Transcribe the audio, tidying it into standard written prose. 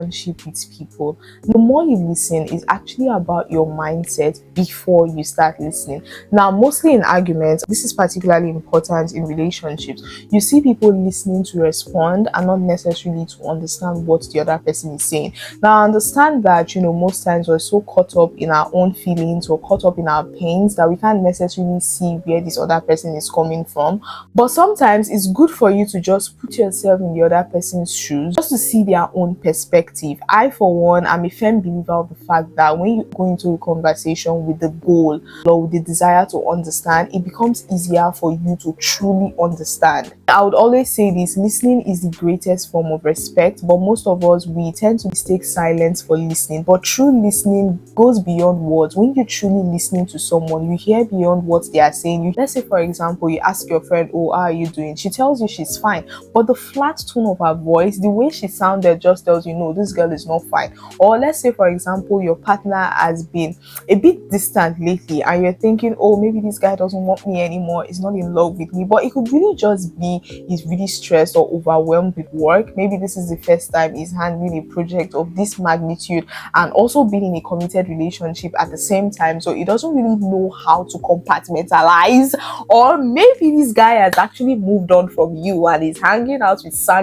relationship with people, the more you listen is actually about your mindset before you start listening. Now, mostly in arguments, this is particularly important in relationships. You see people listening to respond and not necessarily to understand what the other person is saying. Now, I understand that, most times we're so caught up in our own feelings or caught up in our pains that we can't necessarily see where this other person is coming from. But sometimes it's good for you to just put yourself in the other person's shoes, just to see their own perspective. I, for one, am a firm believer of the fact that when you go into a conversation with the goal or with the desire to understand, it becomes easier for you to truly understand. I would always say this: listening is the greatest form of respect, but most of us, we tend to mistake silence for listening. But true listening goes beyond words. When you're truly listening to someone, you hear beyond what they are saying. Let's say, for example, you ask your friend, "Oh, how are you doing?" She tells you she's fine, but the flat tone of her voice, the way she sounded, just tells you, no, this girl is not fine. Or let's say, for example, your partner has been a bit distant lately and you're thinking, oh, maybe this guy doesn't want me anymore, is not in love with me. But it could really just be he's really stressed or overwhelmed with work. Maybe this is the first time he's handling a project of this magnitude and also being in a committed relationship at the same time, so he doesn't really know how to compartmentalize. Or maybe this guy has actually moved on from you and is hanging out with Sandra